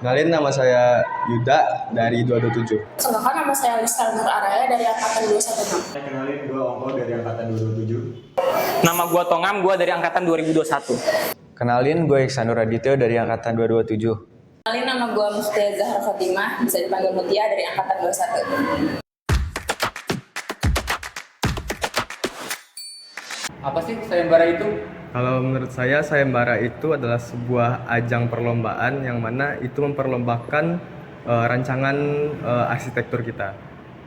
Kenalin, nama saya Yuda dari 227. Sedangkan nama saya Rizka Nur Araya dari angkatan 216. Kenalin, gue Ongko dari angkatan 227. Nama gue Tongam, gue dari angkatan 2021. Kenalin, gue Iksanur Adityo dari angkatan 227. Kenalin, nama gue Mustia Zahra Fatimah, bisa dipanggil Mutia dari angkatan 21. Apa sih sayembara itu? Kalau menurut saya, sayembara itu adalah sebuah ajang perlombaan yang mana itu memperlombakan rancangan arsitektur kita.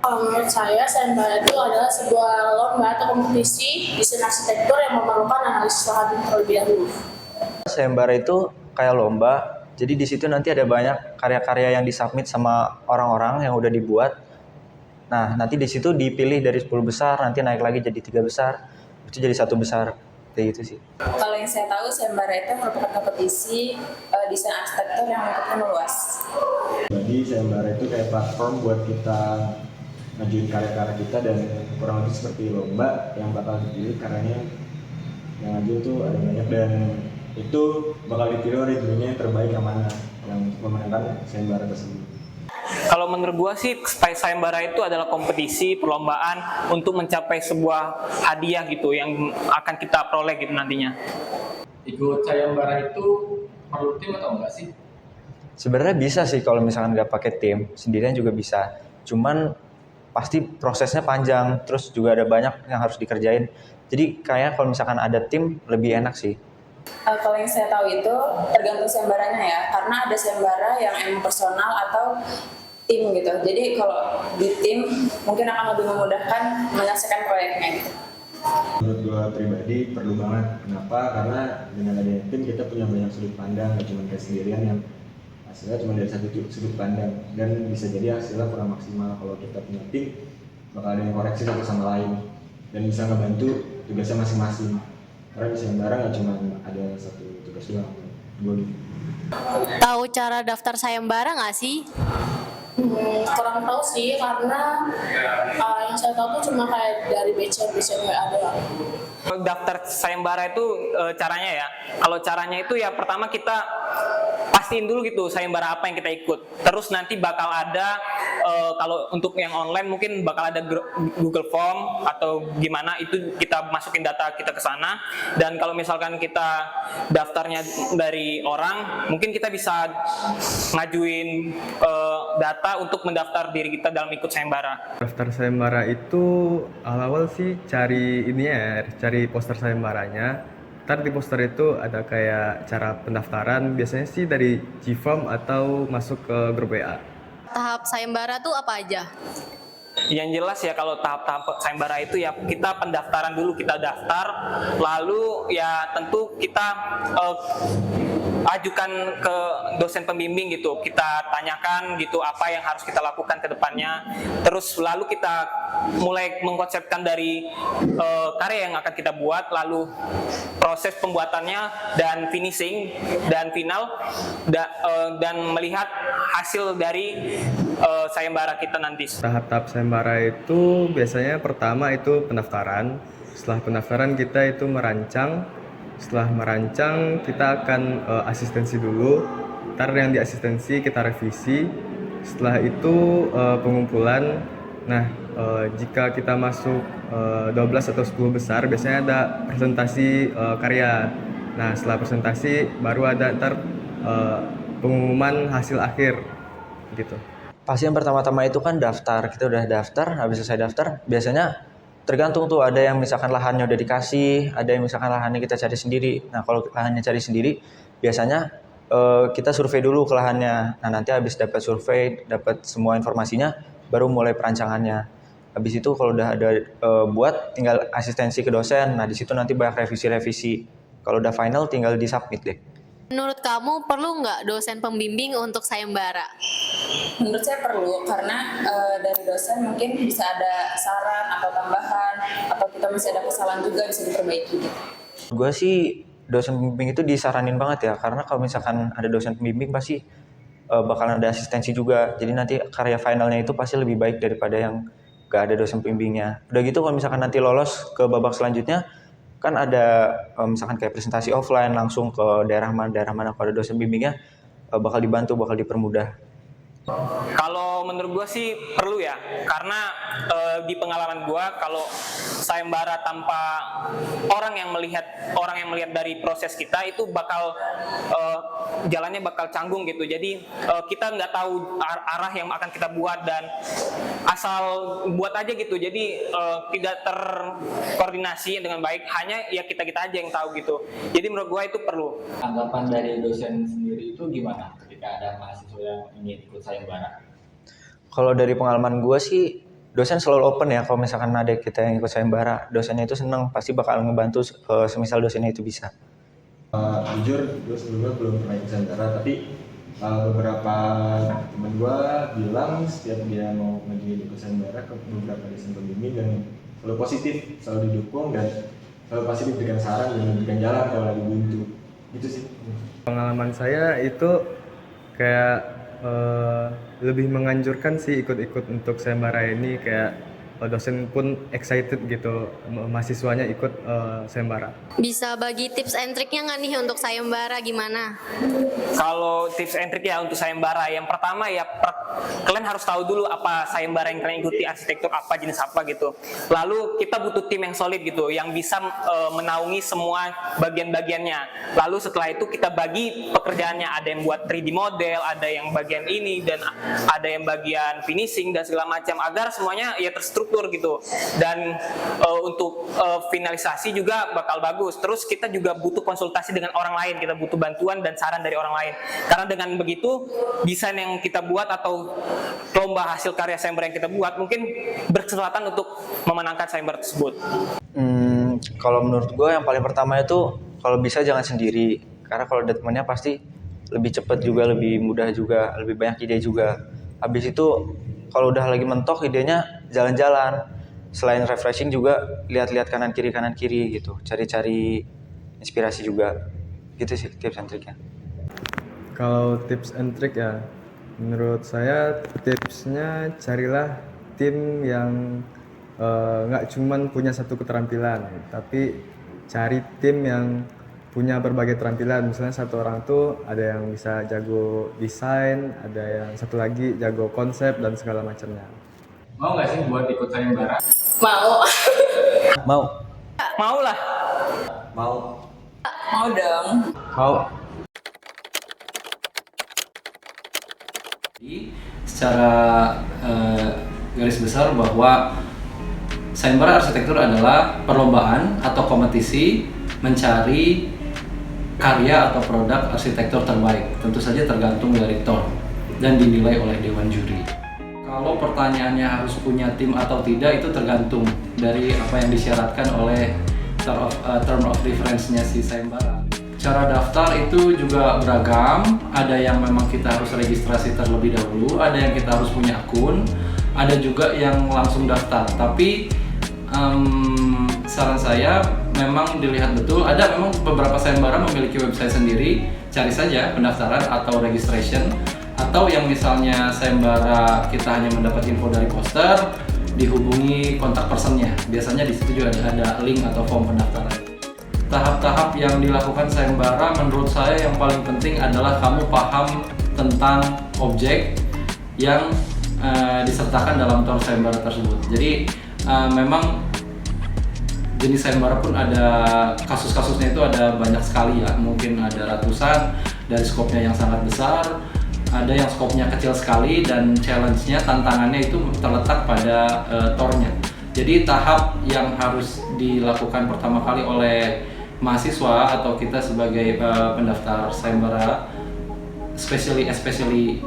Kalau menurut saya, sayembara itu adalah sebuah lomba atau kompetisi desain arsitektur yang memerlukan analisis lahan terlebih dahulu. Sayembara itu kayak lomba, jadi di situ nanti ada banyak karya-karya yang disubmit sama orang-orang yang udah dibuat. Nah, nanti di situ dipilih dari 10 besar, nanti naik lagi jadi 3 besar, itu jadi 1 besar, kayak gitu sih. Kalau yang saya tahu, sayembara itu merupakan kompetisi desain arsitektur yang lingkupnya meluas. Jadi sayembara itu kayak platform buat kita ngajuin karya-karya kita, dan kurang lebih seperti lomba yang bakal dipilih karyanya yang ngajuin tuh ada banyak, dan itu bakal dipilih oleh jurinya yang terbaik yang mana yang memenangkan sayembara tersebut. Kalau menurut gue sih, sayembara itu adalah kompetisi, perlombaan untuk mencapai sebuah hadiah gitu yang akan kita peroleh gitu nantinya. Ikut sayembara itu perlu tim atau enggak sih? Sebenarnya bisa sih kalau misalkan nggak pakai tim, sendirian juga bisa. Cuman pasti prosesnya panjang, terus juga ada banyak yang harus dikerjain. Jadi kayak kalau misalkan ada tim lebih enak sih. Kalau yang saya tahu itu tergantung sayembaranya ya, karena ada sayembara yang emang personal atau tim gitu. Jadi kalau di tim mungkin akan lebih memudahkan menyelesaikan proyeknya gitu. Menurut gue pribadi perlu banget. Kenapa? Karena dengan adanya tim kita punya banyak sudut pandang, gak cuma kayak sendirian yang hasilnya cuma dari satu sudut pandang, dan bisa jadi hasilnya kurang maksimal. Kalau kita punya tim, bakal ada yang koreksi satu sama lain dan bisa ngebantu tugasnya masing-masing. Karena di sayembara nggak cuma ada satu tugas doang. Tahu cara daftar sayembara nggak sih? Kurang tahu sih, karena yang saya tahu tuh cuma kayak dari BC WA doang. Daftar sayembara itu caranya ya. Kalau caranya itu ya pertama kita pastiin dulu gitu sayembara apa yang kita ikut. Terus nanti bakal ada kalau untuk yang online mungkin bakal ada Google Form atau gimana, itu kita masukin data kita ke sana. Dan kalau misalkan kita daftarnya dari orang, mungkin kita bisa ngajuin data untuk mendaftar diri kita dalam ikut sayembara. Daftar sayembara itu awal-awal sih cari cari poster sayembaranya. Ntar di poster itu ada kayak cara pendaftaran, biasanya sih dari Gform atau masuk ke grup WA. Tahap sayembara tuh apa aja? Yang jelas ya, kalau tahap-tahap sayembara itu ya kita pendaftaran dulu, kita daftar, lalu ya tentu kita ajukan ke dosen pembimbing gitu, kita tanyakan gitu apa yang harus kita lakukan ke depannya. Terus lalu kita mulai mengkonsepkan dari karya yang akan kita buat, lalu proses pembuatannya dan finishing dan final, dan melihat hasil dari sayembara kita nanti. Tahap-tahap sayembara itu biasanya pertama itu pendaftaran. Setelah pendaftaran kita itu merancang. Setelah merancang kita akan asistensi dulu. Ntar yang di asistensi kita revisi. Setelah itu pengumpulan. Nah, jika kita masuk 12 atau 10 besar, biasanya ada presentasi karya. Nah, setelah presentasi baru ada ntar pengumuman hasil akhir gitu. Pasti yang pertama-tama itu kan daftar. Kita udah daftar, habis selesai daftar, biasanya tergantung tuh, ada yang misalkan lahannya udah dikasih, ada yang misalkan lahannya kita cari sendiri. Nah, kalau lahannya cari sendiri, biasanya kita survei dulu ke lahannya. Nah, nanti habis dapat survei, dapat semua informasinya, baru mulai perancangannya. Habis itu kalau udah ada buat, tinggal asistensi ke dosen. Nah, di situ nanti banyak revisi-revisi. Kalau udah final, tinggal disubmit deh. Menurut kamu perlu nggak dosen pembimbing untuk sayembara? Menurut saya perlu, karena dari dosen mungkin bisa ada saran atau tambahan, atau kita masih ada kesalahan juga bisa diperbaiki gitu. Gue sih dosen pembimbing itu disaranin banget ya, karena kalau misalkan ada dosen pembimbing pasti bakalan ada asistensi juga. Jadi nanti karya finalnya itu pasti lebih baik daripada yang gak ada dosen pembimbingnya. Udah gitu kalau misalkan nanti lolos ke babak selanjutnya, kan ada misalkan kayak presentasi offline langsung ke daerah mana kalau ada dosen bimbingnya. bakal dibantu, bakal dipermudah. Kalau menurut gue sih perlu ya, karena di pengalaman gue kalau sayembara tanpa orang yang melihat dari proses kita itu bakal jalannya bakal canggung gitu. Jadi kita nggak tahu arah yang akan kita buat dan asal buat aja gitu. Jadi tidak terkoordinasi dengan baik, hanya ya kita aja yang tahu gitu. Jadi menurut gue itu perlu. Tanggapan dari dosen sendiri itu gimana ketika ada mahasiswa yang ingin ikut sayembara? Kalau dari pengalaman gue sih, dosen selalu open ya. Kalau misalkan ada kita yang ikut sayembara, dosennya itu senang, pasti bakal ngebantu semisal dosennya itu bisa. Jujur, gue sebelumnya belum pernah ikut sayembara, tapi beberapa teman gue bilang setiap dia mau ngajuin ikut sayembara ke beberapa dosen pembimbing dan selalu positif, selalu didukung dan selalu pasti diberikan saran dan diberikan jalan kalau lagi buntu. Gitu sih. Pengalaman saya itu kayak lebih menganjurkan sih ikut-ikut untuk sayembara ini, kayak dosen pun excited gitu mahasiswanya ikut sayembara. Bisa bagi tips and triknya nggak nih untuk sayembara gimana? Kalau tips and trick ya untuk sayembara, yang pertama ya kalian harus tahu dulu apa sayembara yang kalian ikuti, arsitektur apa, jenis apa gitu. Lalu kita butuh tim yang solid gitu, yang bisa menaungi semua bagian-bagiannya. Lalu setelah itu kita bagi pekerjaannya, ada yang buat 3D model, ada yang bagian ini, dan ada yang bagian finishing dan segala macam, agar semuanya ya terstruktur gitu. Dan untuk finalisasi juga bakal bagus. Terus kita juga butuh konsultasi dengan orang lain, kita butuh bantuan dan saran dari orang lain. Karena dengan begitu desain yang kita buat atau lomba hasil karya sayembara yang kita buat mungkin berkesempatan untuk memenangkan sayembara tersebut. Kalau menurut gue yang paling pertama itu kalau bisa jangan sendiri, karena kalau ada temannya pasti lebih cepat juga, lebih mudah juga, lebih banyak ide juga. Habis itu kalau udah lagi mentok idenya, jalan-jalan. Selain refreshing juga lihat-lihat kanan kiri gitu, cari-cari inspirasi juga. Gitu sih tips and triknya. Kalau tips and trick ya, menurut saya tipsnya carilah tim yang nggak cuman punya satu keterampilan, tapi cari tim yang punya berbagai keterampilan. Misalnya satu orang tuh ada yang bisa jago desain, ada yang satu lagi jago konsep dan segala macamnya. Mau nggak sih buat ikut sayembara? Mau. Mau? Mau lah. Mau. Mau dong. Mau. Jadi secara garis besar bahwa sayembara arsitektur adalah perlombaan atau kompetisi mencari karya atau produk arsitektur terbaik. Tentu saja tergantung dari TOR dan dinilai oleh dewan juri. Kalau pertanyaannya harus punya tim atau tidak itu tergantung dari apa yang disyaratkan oleh term of reference-nya si sayembara. Cara daftar itu juga beragam, ada yang memang kita harus registrasi terlebih dahulu, ada yang kita harus punya akun, ada juga yang langsung daftar. Tapi saran saya memang dilihat betul, ada memang beberapa sayembara memiliki website sendiri, cari saja pendaftaran atau registration, atau yang misalnya sayembara kita hanya mendapat info dari poster, dihubungi kontak personnya, biasanya di situ juga ada link atau form pendaftaran. Tahap-tahap yang dilakukan sayembara menurut saya yang paling penting adalah kamu paham tentang objek yang disertakan dalam TOR sayembara tersebut. Jadi memang jenis sayembara pun ada kasus-kasusnya itu ada banyak sekali ya, mungkin ada ratusan, dari skopnya yang sangat besar, ada yang skopnya kecil sekali dan challenge-nya, tantangannya itu terletak pada TOR-nya. Jadi tahap yang harus dilakukan pertama kali oleh mahasiswa atau kita sebagai pendaftar sayembara, especially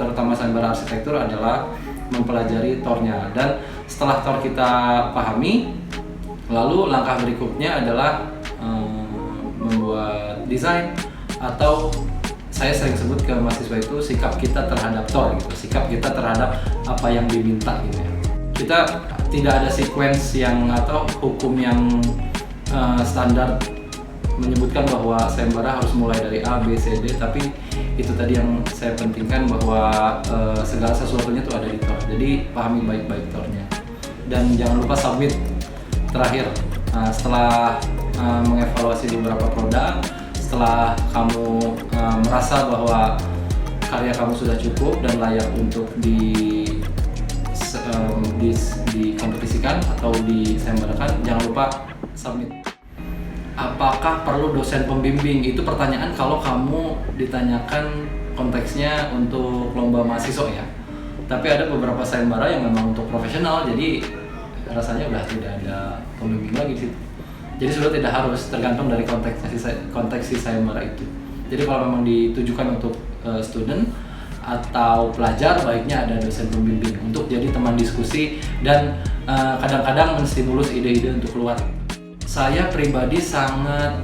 terutama sayembara arsitektur adalah mempelajari TOR-nya. Dan setelah TOR kita pahami, lalu langkah berikutnya adalah membuat desain, atau saya sering sebut ke mahasiswa itu sikap kita terhadap TOR gitu, sikap kita terhadap apa yang diminta gitu ya. Kita tidak ada sequence yang atau hukum yang standar menyebutkan bahwa sayembara harus mulai dari A, B, C, D, tapi itu tadi yang saya pentingkan bahwa segala sesuatunya itu ada di TOR. Jadi pahami baik-baik TOR-nya dan jangan lupa submit terakhir. Setelah mengevaluasi beberapa produk, setelah kamu merasa bahwa karya kamu sudah cukup dan layak untuk dikompetisikan atau disayembarakan, jangan lupa submit. Apakah perlu dosen pembimbing? Itu pertanyaan kalau kamu ditanyakan konteksnya untuk lomba mahasiswa ya. Tapi ada beberapa sayembara yang memang untuk profesional, jadi rasanya udah tidak ada pembimbing lagi di situ. Jadi sudah tidak harus, tergantung dari konteks si sayembara itu. Jadi kalau memang ditujukan untuk student atau pelajar, baiknya ada dosen pembimbing untuk jadi teman diskusi dan kadang-kadang menstimulus ide-ide untuk keluar. Saya pribadi sangat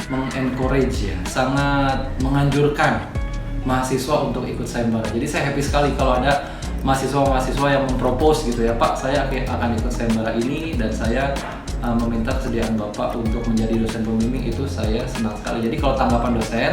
mengencourage ya, sangat menganjurkan mahasiswa untuk ikut sayembara. Jadi saya happy sekali kalau ada mahasiswa-mahasiswa yang mempropose gitu ya, Pak, saya akan ikut sayembara ini dan saya meminta kesediaan Bapak untuk menjadi dosen pembimbing. Itu saya senang sekali. Jadi kalau tanggapan dosen,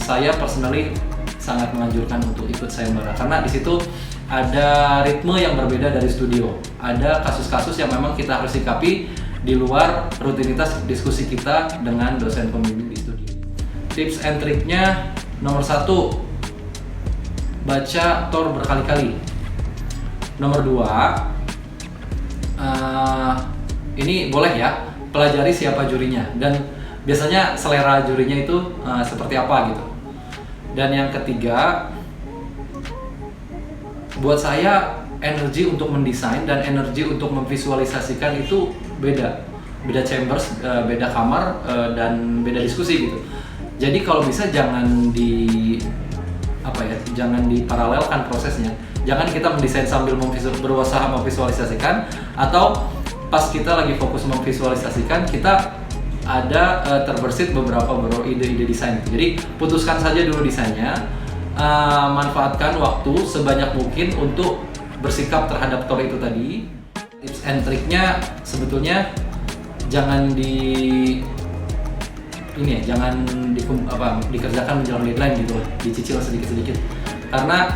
saya personally sangat menganjurkan untuk ikut sayembara karena di situ ada ritme yang berbeda dari studio. Ada kasus-kasus yang memang kita harus sikapi di luar rutinitas diskusi kita dengan dosen pembimbing di studio. Tips and triknya nomor 1, baca TOR berkali-kali. Nomor 2, ini boleh ya, pelajari siapa jurinya dan biasanya selera jurinya itu seperti apa gitu. Dan yang ketiga, buat saya energi untuk mendesain dan energi untuk memvisualisasikan itu beda chambers, beda kamar, dan beda diskusi gitu. Jadi kalau bisa jangan jangan diparalelkan prosesnya. Jangan kita mendesain sambil berusaha memvisualisasikan, atau pas kita lagi fokus memvisualisasikan kita ada terbersit beberapa ide-ide desain. Jadi putuskan saja dulu desainnya, manfaatkan waktu sebanyak mungkin untuk bersikap terhadap TOR itu tadi. Tips and triknya sebetulnya jangan dikerjakan menjelang deadline gitu, dicicil sedikit-sedikit. Karena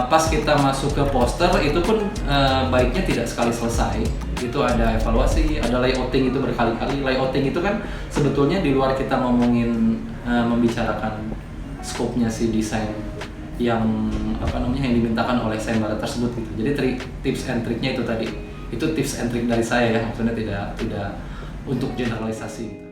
pas kita masuk ke poster itu pun baiknya tidak sekali selesai. Itu ada evaluasi, ada layouting itu berkali-kali. Layouting itu kan sebetulnya di luar kita ngomongin membicarakan scope-nya si desain yang yang dimintakan oleh sayembara tersebut gitu. Jadi tips and triknya itu tadi. Itu tips and trik dari saya ya, maksudnya tidak untuk generalisasi.